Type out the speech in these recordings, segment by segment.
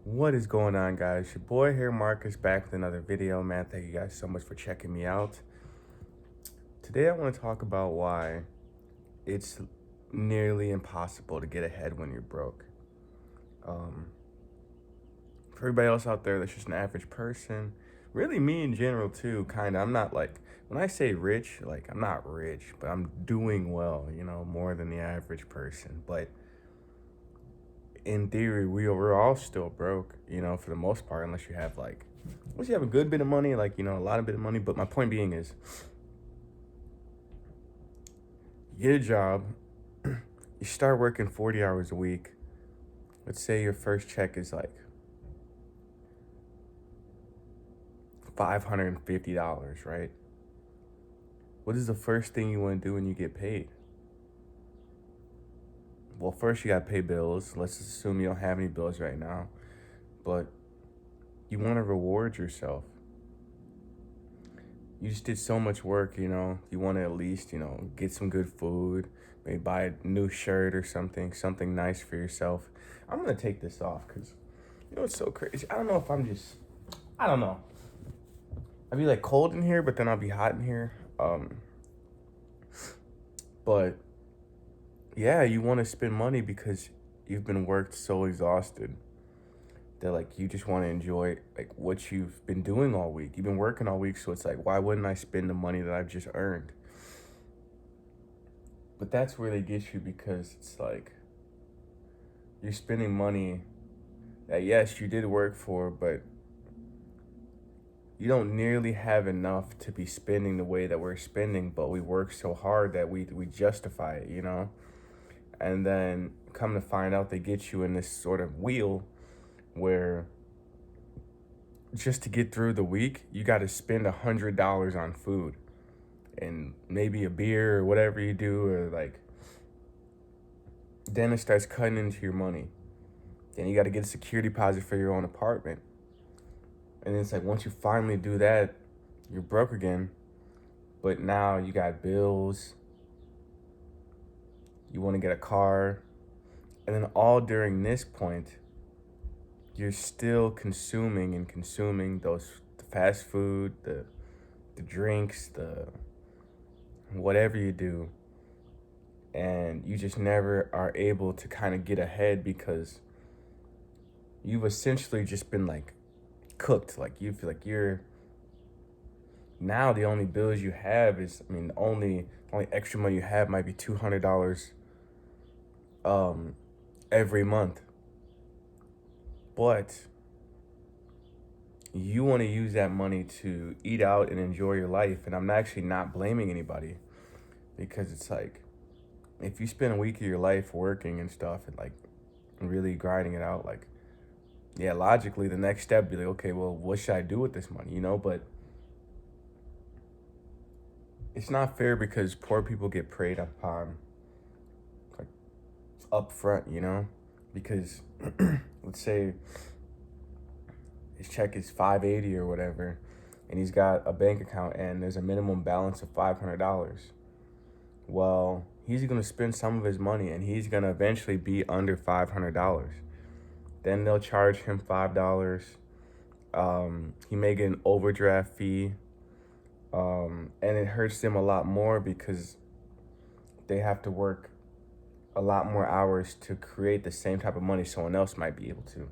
What is going on, guys? Your boy here, Marcus, back with another video, man. Thank you guys so much for checking me out. Today, I want to talk about why it's nearly impossible to get ahead when you're broke. Um, for everybody else out there that's just an average person, really me in general too, kind of. I'm not like, when I say rich, like I'm not rich, but I'm doing well, more than the average person. But in theory, we're all still broke, for the most part, unless you have a good bit of money, like, a lot of bit of money. But my point being is, you get a job, you start working 40 hours a week. Let's say your first check is like $550, right? What is the first thing you want to do when you get paid? Well, first you got to pay bills. Let's assume you don't have any bills right now, but you want to reward yourself. You just did so much work, you want to at least, get some good food, maybe buy a new shirt or something nice for yourself. I'm going to take this off because, it's so crazy. I don't know if I don't know. I'd be like cold in here, but then I'll be hot in here. But yeah, you want to spend money because you've been worked so exhausted that like you just want to enjoy like what you've been doing all week. You've been working all week, so it's like, why wouldn't I spend the money that I've just earned? But that's where they get you, because it's like you're spending money that, yes, you did work for, but you don't nearly have enough to be spending the way that we're spending, but we work so hard that we justify it. And then come to find out, they get you in this sort of wheel where just to get through the week, you got to spend $100 on food and maybe a beer or whatever you do, or like then it starts cutting into your money. Then you got to get a security deposit for your own apartment. And it's like, once you finally do that, you're broke again. But now you got bills. You want to get a car. And then all during this point, you're still consuming those the fast food, the drinks, the whatever you do. And you just never are able to kind of get ahead because you've essentially just been like cooked. Like you feel like you're now the only bills you have is, the only extra money you have might be $200 every month. But you want to use that money to eat out and enjoy your life. And I'm actually not blaming anybody, because it's like, if you spend a week of your life working and stuff and like really grinding it out, like, yeah, logically the next step be like, okay, well, what should I do with this money? But it's not fair because poor people get preyed upon like up front, because let's say his check is 580 or whatever, and he's got a bank account and there's a minimum balance of $500. Well, he's gonna spend some of his money and he's gonna eventually be under $500. Then they'll charge him $5. He may get an overdraft fee. And it hurts them a lot more because they have to work a lot more hours to create the same type of money someone else might be able to.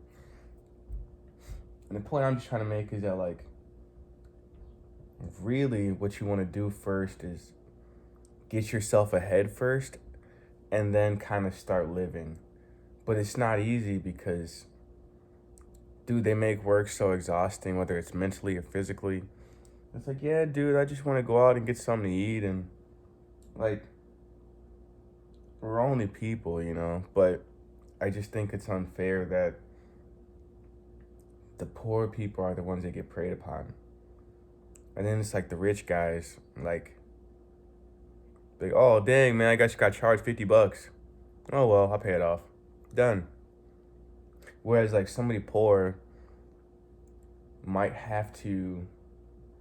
And the point I'm just trying to make is that, like, really what you want to do first is get yourself ahead first and then kind of start living. But it's not easy because, dude, they make work so exhausting, whether it's mentally or physically. It's like, yeah, dude, I just want to go out and get something to eat. And, like, we're only people, but I just think it's unfair that the poor people are the ones that get preyed upon. And then it's like the rich guys, like, oh, dang, man, I guess you got charged $50. Oh, well, I'll pay it off. Done. Whereas, like, somebody poor might have to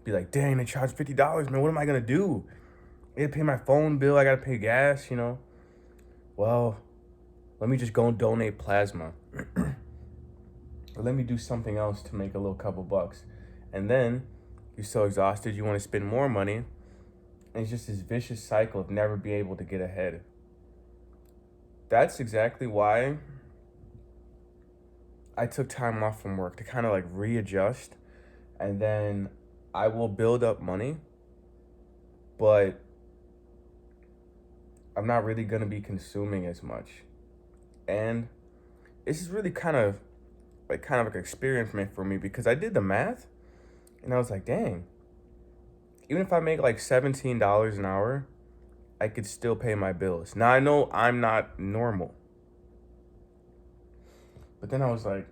be like, dang, they charged $50, man. What am I going to do? I got to pay my phone bill. I got to pay gas, Well, let me just go and donate plasma. Or let me do something else to make a little couple bucks. And then you're so exhausted, you want to spend more money. And it's just this vicious cycle of never being able to get ahead. That's exactly why I took time off from work to kind of like readjust. And then I will build up money, but I'm not really going to be consuming as much. And this is really kind of like experiment for me because I did the math and I was like, dang, even if I make like $17 an hour, I could still pay my bills. Now I know I'm not normal, but then I was like,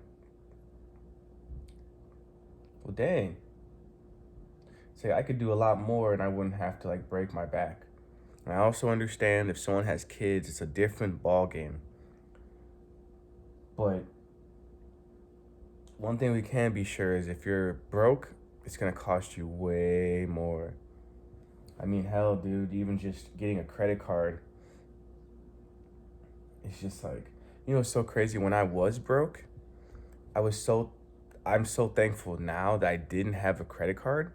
well, dang, say I could do a lot more and I wouldn't have to like break my back. And I also understand if someone has kids, it's a different ball game. But one thing we can be sure is if you're broke, it's gonna cost you way more. I mean, hell, dude, even just getting a credit card, it's just like, it's so crazy. When I was broke, I was so, I'm so thankful now that I didn't have a credit card,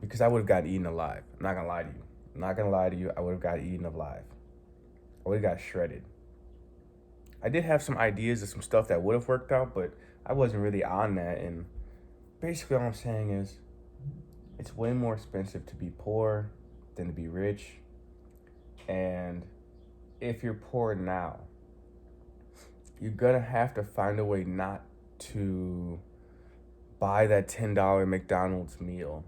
because I would have got eaten alive. I'm not gonna lie to you. I'm not gonna lie to you. I would have got eaten alive. I would have got shredded. I did have some ideas of some stuff that would have worked out, but I wasn't really on that. And basically, all I'm saying is, it's way more expensive to be poor than to be rich. And if you're poor now, you're gonna have to find a way not to buy that $10 McDonald's meal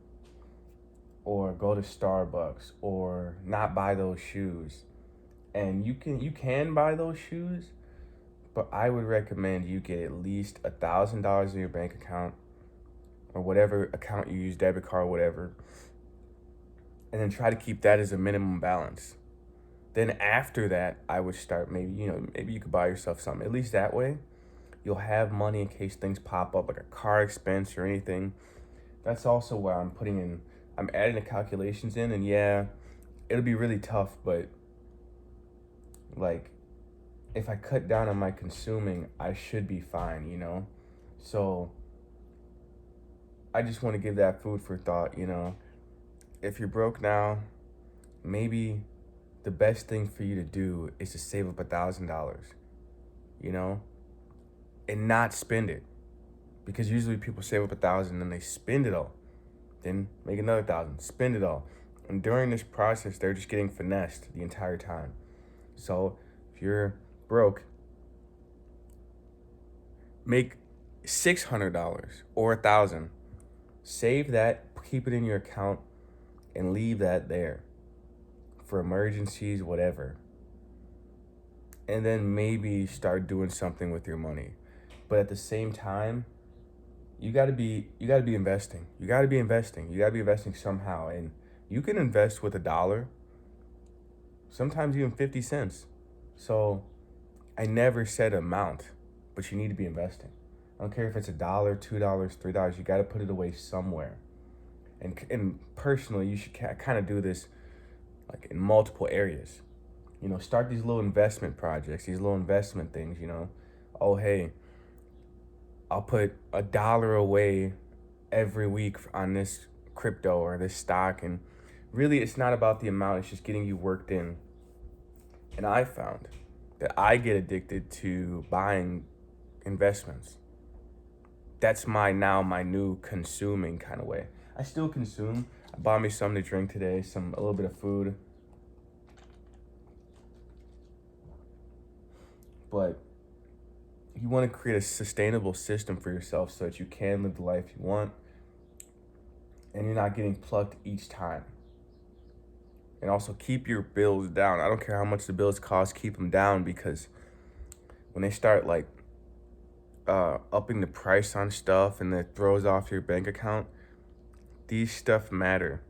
or go to Starbucks or not buy those shoes. And you can buy those shoes, but I would recommend you get at least $1,000 in your bank account or whatever account you use, debit card, whatever, and then try to keep that as a minimum balance. Then after that, I would start maybe you could buy yourself something. At least that way, you'll have money in case things pop up like a car expense or anything. That's also why I'm adding the calculations in, and yeah, it'll be really tough, but like if I cut down on my consuming, I should be fine. So I just want to give that food for thought. If you're broke now, maybe the best thing for you to do is to save up $1,000, you know, and not spend it. Because usually people save up 1,000 and they spend it all. Then make another 1,000, spend it all. And during this process, they're just getting finessed the entire time. So if you're broke, make $600 or 1,000. Save that, keep it in your account, and leave that there for emergencies, whatever. And then maybe start doing something with your money. But at the same time, you gotta be investing. You gotta be investing. You gotta be investing somehow. And you can invest with $1, sometimes even 50 cents. So I never said amount, but you need to be investing. I don't care if it's $1, $2, $3. You gotta put it away somewhere. And personally, you should kind of do this like in multiple areas. Start these little investment projects, these little investment things. Oh, hey, I'll put $1 away every week on this crypto or this stock. And really, it's not about the amount, it's just getting you worked in. And I found that I get addicted to buying investments. That's my new consuming kind of way. I still consume. I bought me something to drink today, a little bit of food. But you want to create a sustainable system for yourself so that you can live the life you want and you're not getting plucked each time. And also keep your bills down. I don't care how much the bills cost, keep them down, because when they start like upping the price on stuff and it throws off your bank account, these stuff matter.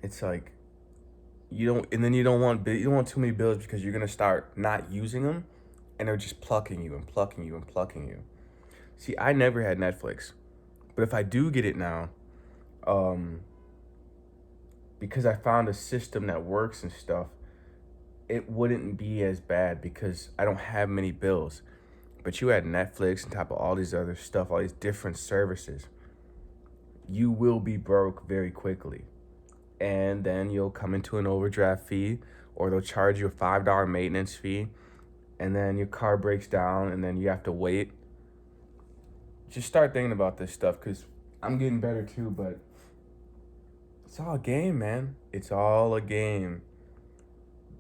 It's like you don't want too many bills because you're gonna start not using them, and they're just plucking you and plucking you and plucking you. See, I never had Netflix, but if I do get it now, um, because I found a system that works and stuff, it wouldn't be as bad because I don't have many bills. But you add Netflix on top of all these other stuff, all these different services, you will be broke very quickly. And then you'll come into an overdraft fee, or they'll charge you a $5 maintenance fee, and then your car breaks down, and then you have to wait. Just start thinking about this stuff, because I'm getting better too, but it's all a game, man. It's all a game.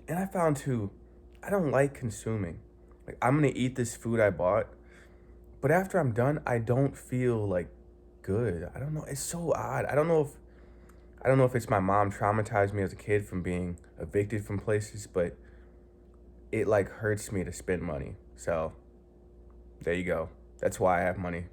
And I found too, I don't like consuming. Like, I'm gonna eat this food I bought, but after I'm done, I don't feel like good. I don't know. It's so odd. I don't know if it's my mom traumatized me as a kid from being evicted from places, but it like hurts me to spend money. So there you go. That's why I have money.